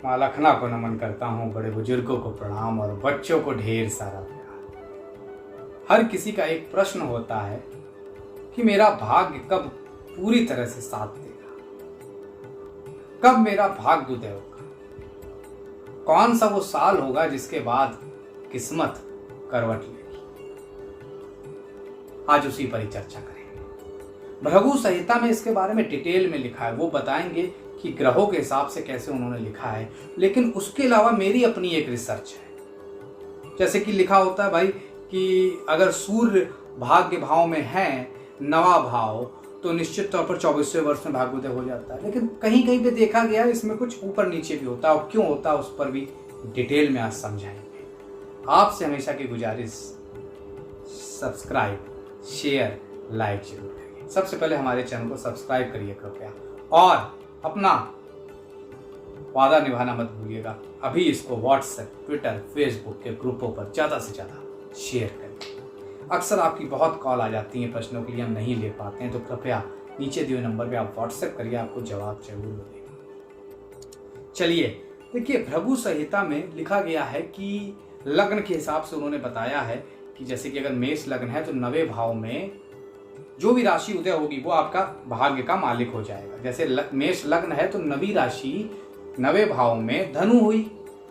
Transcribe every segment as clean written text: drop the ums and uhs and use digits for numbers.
माँ लखना को नमन करता हूँ, बड़े बुजुर्गों को प्रणाम और बच्चों को ढेर सारा प्यार। हर किसी का एक प्रश्न होता है कि मेरा भाग्य कब पूरी तरह से साथ देगा, कब मेरा भाग्योदय होगा, कौन सा वो साल होगा जिसके बाद किस्मत करवट लेगी। आज उसी पर ही चर्चा करेंगे। भृगु संहिता में इसके बारे में डिटेल में लिखा है, वो बताएंगे कि ग्रहों के हिसाब से कैसे उन्होंने लिखा है। लेकिन उसके अलावा मेरी अपनी एक रिसर्च है। जैसे कि लिखा होता है भाई कि अगर सूर्य भाग्य भाव में है, नवा भाव, तो निश्चित तौर पर 24वें वर्ष में भाग्योदय हो जाता है। लेकिन कहीं कहीं पे देखा गया इसमें कुछ ऊपर नीचे भी होता है, और क्यों होता है उस पर भी डिटेल में आज समझाएंगे। आपसे हमेशा की गुजारिश, सब्सक्राइब, शेयर, लाइक जरूर करिए। सबसे पहले हमारे चैनल को सब्सक्राइब करिए कृपया, और अपना वादा निभाना मत भूलिएगा। अभी इसको व्हाट्सएप, ट्विटर, फेसबुक के ग्रुपों पर ज़्यादा से ज़्यादा शेयर करें। अक्सर आपकी बहुत कॉल आ जाती है, प्रश्नों के लिए हम नहीं ले पाते हैं, तो कृपया नीचे दिए नंबर पे आप व्हाट्सएप करिए, आपको जवाब जरूर मिलेगा। चलिए देखिए, भृगु संहिता में लिखा गया है कि लग्न के हिसाब से उन्होंने बताया है कि जैसे कि अगर मेष लग्न है तो 9वें भाव में जो भी राशि उदय होगी वो आपका भाग्य का मालिक हो जाएगा। जैसे मेष लग्न है तो 9वीं राशि 9वें भाव में धनु हुई,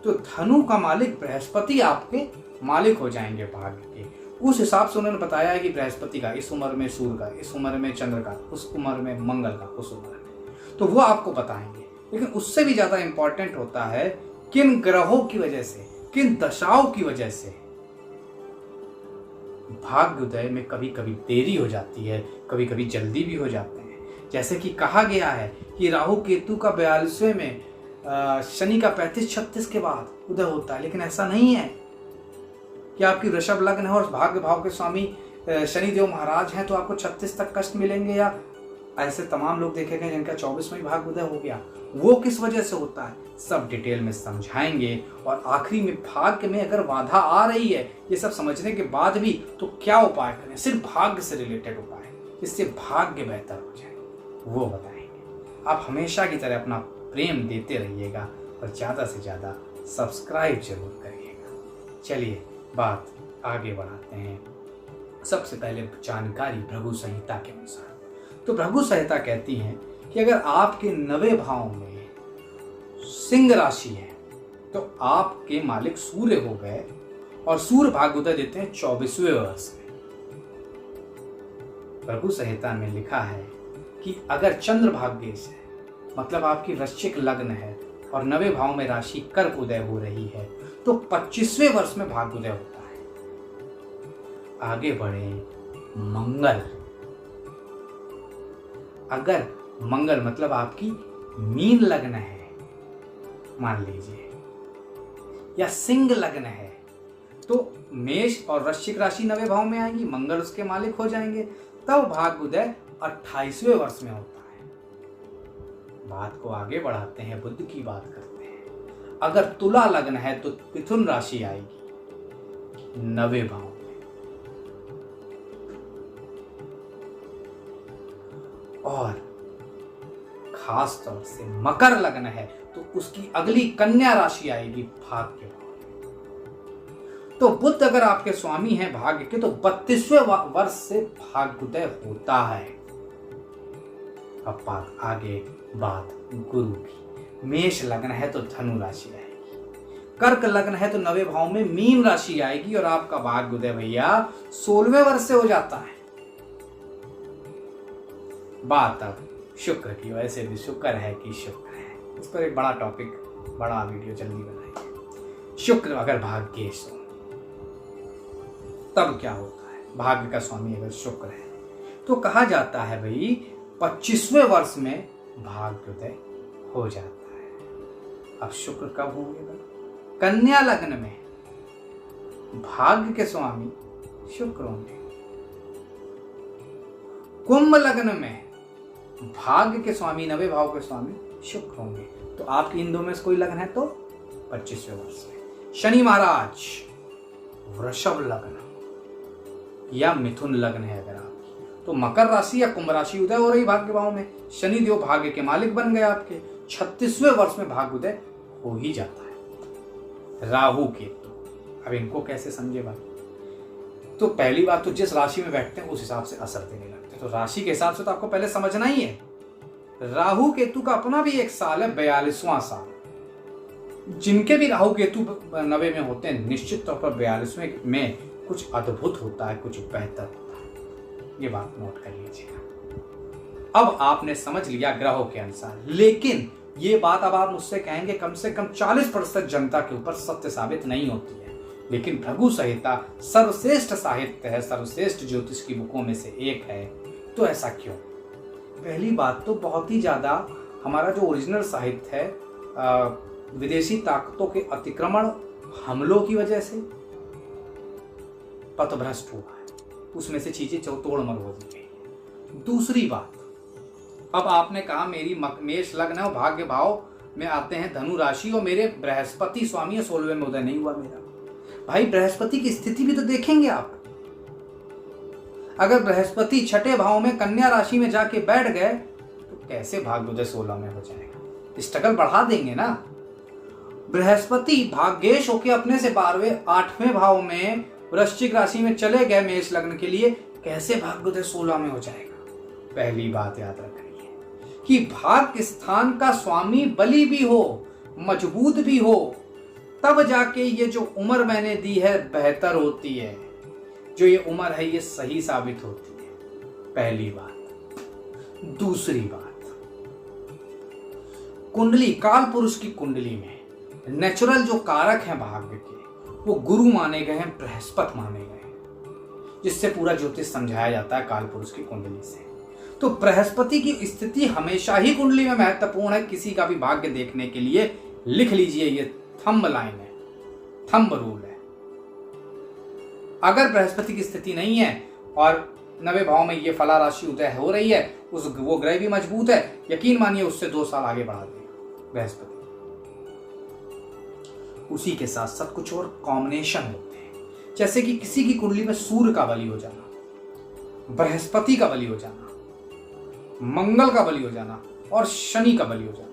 तो धनु का मालिक बृहस्पति आपके मालिक हो जाएंगे भाग्य के। उस हिसाब से उन्होंने बताया है कि बृहस्पति का इस उम्र में, सूर्य का इस उम्र में, चंद्र का उस उम्र में, मंगल का उस उम्र में, तो वो आपको बताएंगे। लेकिन उससे भी ज्यादा इंपॉर्टेंट होता है किन ग्रहों की वजह से, किन दशाओं की वजह से भाग्योदय में कभी कभी देरी हो जाती है, कभी कभी जल्दी भी हो जाते हैं। जैसे कि कहा गया है कि राहु केतु का 42वें में, शनि का 35-36 के बाद उदय होता है। लेकिन ऐसा नहीं है कि आपकी वृषभ लग्न है और भाग्य भाव के स्वामी शनिदेव महाराज हैं तो आपको 36 तक कष्ट मिलेंगे, या ऐसे तमाम लोग देखे गए जिनका 24 में भाग्योदय हो गया। वो किस वजह से होता है, सब डिटेल में समझाएंगे। और आखिरी में भाग्य में अगर बाधा आ रही है, ये सब समझने के बाद भी, तो क्या उपाय करें, सिर्फ भाग्य से रिलेटेड उपाय जिससे भाग्य बेहतर हो जाए, वो बताएंगे। आप हमेशा की तरह अपना प्रेम देते रहिएगा और ज़्यादा से ज़्यादा सब्सक्राइब जरूर करिएगा। चलिए बात आगे बढ़ाते हैं। सबसे पहले जानकारी भृगु संहिता के अनुसार, तो भृगु संहिता कहती है कि अगर आपके 9वें भाव में सिंह राशि है तो आपके मालिक सूर्य हो गए, और सूर्य भाग्योदय देते हैं 24वें वर्ष में। भृगु संहिता में लिखा है कि अगर चंद्र भाग्येश है, मतलब आपकी वृश्चिक लग्न है और 9वें भाव में राशि कर्क उदय हो रही है, तो 25वें वर्ष में भाग्योदय होता है। आगे बढ़े, मंगल, अगर मंगल मतलब आपकी मीन लग्न है मान लीजिए, या सिंह लग्न है, तो मेष और वृश्चिक राशि 9वें भाव में आएगी, मंगल उसके मालिक हो जाएंगे, तब भाग्योदय 28वें वर्ष में होता है। बात को आगे बढ़ाते हैं, बुध की बात करते हैं। अगर तुला लग्न है तो मिथुन राशि आएगी 9वें भाव में, और खास तौर से मकर लग्न है तो उसकी अगली कन्या राशि आएगी भाग्य भाव में। तो बुध अगर आपके स्वामी हैं भाग्य के, तो 32वें वर्ष से भाग्योदय होता है। अब बात आगे, बात गुरु की। मेष लग्न है तो धनु राशि आएगी, कर्क लग्न है तो 9वें भाव में मीन राशि आएगी, और आपका भाग्योदय भैया 16वें वर्ष से हो जाता है। बात अब शुक्र की, वैसे भी शुक्र है कि शुक्र है, इस पर एक बड़ा टॉपिक, बड़ा वीडियो जल्दी बनाएंगे। शुक्र अगर भाग्येश हो तब क्या होता है, भाग्य का स्वामी अगर शुक्र है तो कहा जाता है भाई 25वें वर्ष में भाग्योदय हो जाता है। अब शुक्र कब होंगे भाई, कन्या लग्न में भाग्य के स्वामी शुक्र होंगे, कुंभ लग्न में भाग्य के स्वामी 9वें भाव के स्वामी शुक्र होंगे। तो आपकी इन दो में से कोई लग्न है तो 25वें वर्ष में। शनि महाराज वृषभ लग्न या मिथुन लग्न है अगर आपकी, तो मकर राशि या कुंभ राशि उदय हो रही भाग्य भाव में, शनि देव भाग्य के मालिक बन गए आपके, 36वें वर्ष में भाग्योदय हो ही जाता है। राहु केतु, अब इनको कैसे समझे भाई? तो पहली बात तो जिस राशि में बैठते हैं उस हिसाब से असर देने लगते हैं। तो राशि के हिसाब से तो आपको पहले समझना ही है। राहु केतु का अपना भी एक साल है, 42वां साल। जिनके भी राहु केतु 90 में होते हैं, निश्चित तौर पर 42वें में कुछ अद्भुत होता है, कुछ बेहतर होता है। ये बात नोट कर लीजिएगा। अब आपने समझ लिया ग्रहों के अनुसार, लेकिन ये बात अब आप मुझसे कहेंगे कम से कम 40% जनता के ऊपर सत्य साबित नहीं होती है। लेकिन भृगु संहिता सर्वश्रेष्ठ साहित्य है, सर्वश्रेष्ठ ज्योतिष की बुकों में से एक है। तो ऐसा क्यों? पहली बात तो बहुत ही ज्यादा हमारा जो ओरिजिनल साहित्य है विदेशी ताकतों के अतिक्रमण हमलों की वजह से पथभ्रष्ट हुआ है, उसमें से चीजें तोड़ मरोड़ दी गई। दूसरी बात, अब आपने कहा मेरी मेष लग्न है और भाग्य भाव में आते हैं धनु राशि और मेरे बृहस्पति स्वामी 16वें में उदय नहीं हुआ मेरा। भाई बृहस्पति की स्थिति भी तो देखेंगे आप। अगर बृहस्पति छठे भाव में कन्या राशि में जाके बैठ गए तो कैसे भाग्योदय 16 में हो जाएगा? स्ट्रगल बढ़ा देंगे ना। बृहस्पति भाग्येश होके अपने से 12वें 8वें भाव में वृश्चिक राशि में चले गए मेष लग्न के लिए, कैसे भाग्योदय 16 में हो जाएगा? पहली बात याद रखनी है कि भाग्य स्थान का स्वामी बली भी हो, मजबूत भी हो, तब जाके ये जो उम्र मैंने दी है बेहतर होती है। जो ये उम्र है ये सही साबित होती है, पहली बात। दूसरी बात, कुंडली काल पुरुष की कुंडली में नेचुरल जो कारक हैं भाग्य के, वो गुरु माने गए हैं, बृहस्पति माने गए हैं, जिससे पूरा ज्योतिष समझाया जाता है काल पुरुष की कुंडली से। तो बृहस्पति की स्थिति हमेशा ही कुंडली में महत्वपूर्ण है किसी का भी भाग्य देखने के लिए। लिख लीजिए, ये थंब लाइन है, थंब रूल है। अगर बृहस्पति की स्थिति नहीं है और 90 भाव में ये फला राशि उदय हो रही है, वो ग्रह भी मजबूत है, यकीन मानिए उससे 2 साल आगे बढ़ा देगा बृहस्पति। उसी के साथ साथ कुछ और कॉम्बिनेशन होते हैं, जैसे कि किसी की कुंडली में सूर्य का बलि हो जाना, बृहस्पति का बलि हो जाना, मंगल का बलि हो जाना और शनि का बलि हो जाना।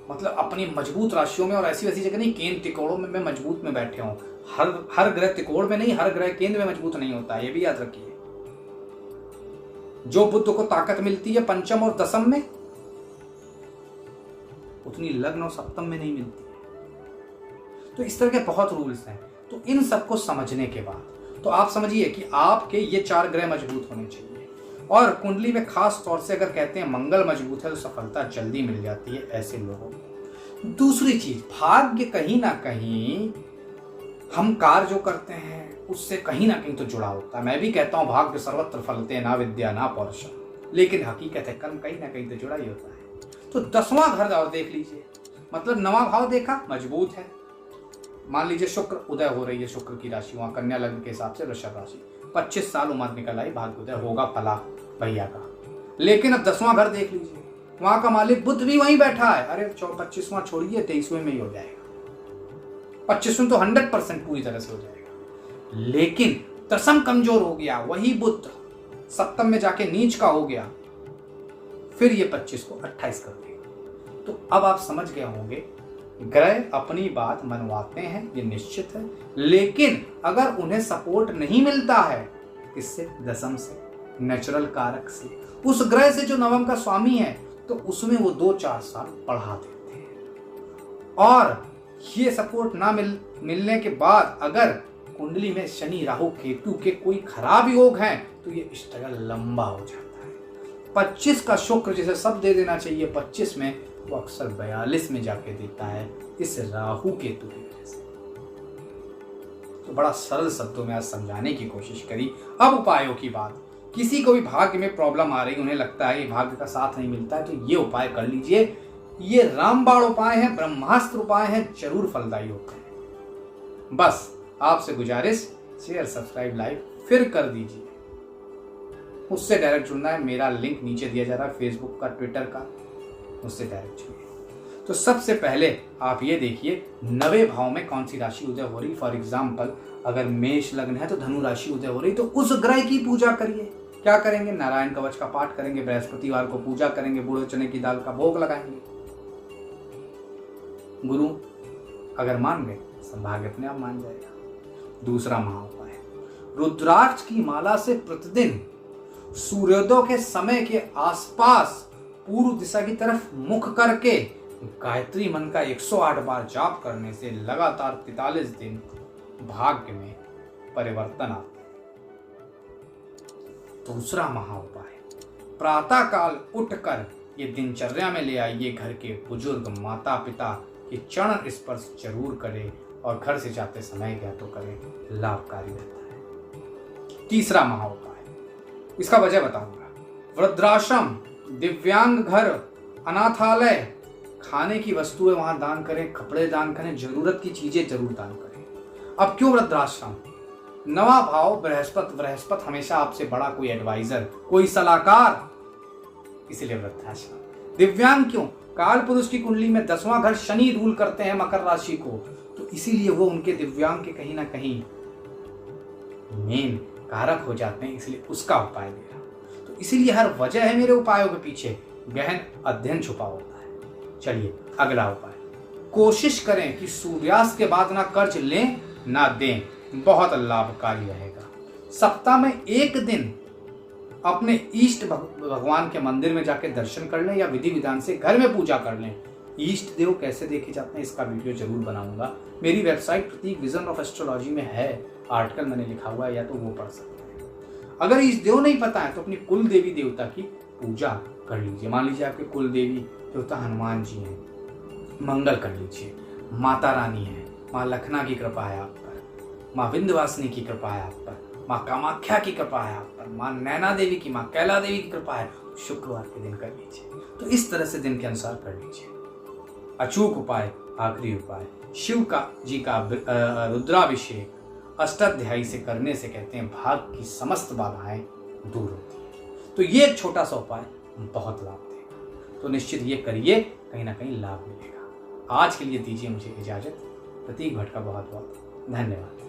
मतलब अपनी मजबूत राशियों में और ऐसी वैसी जगह नहीं, केंद्र त्रिकोणों में मजबूत में बैठे हों। हर ग्रह त्रिकोण में नहीं, हर ग्रह केंद्र में मजबूत नहीं होता है, ये भी याद रखिए। जो बुध को ताकत मिलती है पंचम और दशम में, उतनी लग्न और सप्तम में नहीं मिलती है। तो इस तरह के बहुत रूल्स हैं। तो इन सबको समझने के बाद तो आप समझिए कि आपके ये 4 ग्रह मजबूत होने चाहिए। और कुंडली में खास तौर से अगर कहते हैं मंगल मजबूत है तो सफलता जल्दी मिल जाती है ऐसे लोगों को। दूसरी चीज, भाग्य कहीं ना कहीं हम कार्य जो करते हैं उससे कहीं ना कहीं तो जुड़ा होता है। मैं भी कहता हूं भाग्य सर्वत्र फलते, ना विद्या ना पौरुष, लेकिन हकीकत है कर्म कहीं ना कहीं तो जुड़ा ही होता है। तो 10वां घर और देख लीजिए, मतलब 9वां भाव देखा मजबूत है। मान लीजिए शुक्र उदय हो रही है, शुक्र की राशि वहां कन्या लग्न के हिसाब से वृषभ राशि, 25 साल उम्र निकल आई, भाग्य उदय होगा फला भैया का। लेकिन अब 10वां घर देख लीजिए, वहां का मालिक बुध भी वहीं बैठा है। अरे 25वां छोड़िए, 23वें में ही हो जाएगा। 25वें तो 100% पूरी तरह से हो जाएगा। लेकिन दशम कमजोर हो गया, वही बुध सप्तम में जाके नीच का हो गया, फिर ये 25 को 28 कर देगा। तो अब आप समझ गए होंगे ग्रह अपनी बात मनवाते हैं, ये निश्चित है। लेकिन अगर उन्हें सपोर्ट नहीं मिलता है, किससे? दशम से, नेचुरल कारक से, उस ग्रह से जो नवम का स्वामी है, तो उसमें वो 2-4 साल बढ़ा देते हैं। और ये सपोर्ट ना मिलने के बाद अगर कुंडली में शनि राहु केतु के कोई खराब योग हैं तो ये स्ट्रगल लंबा हो जाता है। 25 का शुक्र जिसे सब दे देना चाहिए 25 में, वो अक्सर 42 में जाके देता है, इस राहु केतु की वजह से। तो बड़ा सरल शब्दों में आज समझाने की कोशिश करी। अब उपायों की बात, किसी को भी भाग्य में प्रॉब्लम आ रही, उन्हें लगता है कि भाग्य का साथ नहीं मिलता है, तो ये उपाय कर लीजिए। ये रामबाण उपाय हैं, ब्रह्मास्त्र उपाय हैं, जरूर फलदायी होते हैं। बस आपसे गुजारिश, शेयर सब्सक्राइब लाइक फिर कर दीजिए। उससे डायरेक्ट जुड़ना है, मेरा लिंक नीचे दिया जा रहा है, फेसबुक का, ट्विटर का, उससे डायरेक्ट जुड़िए। तो सबसे पहले आप ये देखिए 90 भाव में कौन सी राशि उदय हो रही। फॉर एग्जाम्पल अगर मेष लग्न है तो धनु राशि उदय हो रही, तो उस ग्रह की पूजा करिए। क्या करेंगे? नारायण कवच का पाठ करेंगे, बृहस्पतिवार को पूजा करेंगे, बूढ़े चने की दाल का भोग लगाएंगे। गुरु अगर मान गए संभाग्य अपने आप मान जाएगा। दूसरा महाउपाय, रुद्राक्ष की माला से प्रतिदिन सूर्योदय के समय के आसपास पूर्व दिशा की तरफ मुख करके गायत्री मंत्र का 108 बार जाप करने से लगातार 43 दिन भाग्य में परिवर्तन आता है। दूसरा महाउपाय, प्रातः काल उठकर ये दिनचर्या में ले आइए। घर के बुजुर्ग माता पिता के चरण स्पर्श जरूर करें और घर से जाते समय क्या तो करें, लाभकारी रहता है। तीसरा महाउपाय, इसका वजह बताऊंगा। वृद्धाश्रम, दिव्यांग घर, अनाथालय, खाने की वस्तुएं वहां दान करें, कपड़े दान करें, जरूरत की चीजें जरूर दान करें। अब क्यों वृद्धाश्रम? नवा भाव बृहस्पति हमेशा आपसे बड़ा कोई एडवाइजर, कोई सलाहकार, इसीलिए वृद्धाश्रम। दिव्यांग क्यों? काल पुरुष की कुंडली में 10वां घर शनि रूल करते हैं मकर राशि को, तो इसीलिए वो उनके दिव्यांग के कहीं ना कहीं मेन कारक हो जाते हैं, इसलिए उसका उपाय दे रहा हूं। तो इसीलिए हर वजह है मेरे उपायों के पीछे, गहन अध्ययन छुपा होता है। चलिए अगला उपाय, कोशिश करें कि सूर्यास्त के बाद ना कर्ज लें ना दें, बहुत लाभकारी रहेगा। सप्ताह में एक दिन अपने इष्ट भगवान के मंदिर में जाके दर्शन कर लें या विधि विधान से घर में पूजा कर लें। इष्ट देव कैसे देखे जाते हैं इसका वीडियो जरूर बनाऊंगा। मेरी website Pratik vision of astrology में है, आर्टिकल मैंने लिखा हुआ है, या तो वो पढ़ सकते हैं। अगर इष्ट देव नहीं पता है तो अपनी कुल देवी देवता की पूजा कर लीजिए। मान लीजिए आपके कुल देवी देवता हनुमान जी हैं, मंगल कर लीजिए। माता रानी है, माँ लखना की कृपा है आप पर, माँ विंध्यवासिनी की कृपा है आप पर, माँ कामाख्या की कृपा है आप पर, माँ नैना देवी की, माँ कैला देवी की कृपा है। शुक्रवार के दिन कर लीजिए। तो इस तरह से दिन के अनुसार कर लीजिए। अचूक उपाय, आखिरी उपाय, शिव का जी का रुद्राभिषेक अष्टाध्यायी से करने से कहते हैं भाग की समस्त बाधाएं दूर होती है। तो ये एक छोटा सा उपाय बहुत लाभ देगा, तो निश्चित ये करिए, कहीं ना कहीं लाभ मिलेगा। आज के लिए दीजिए मुझे इजाजत। प्रतीक भट्ट का बहुत बहुत धन्यवाद।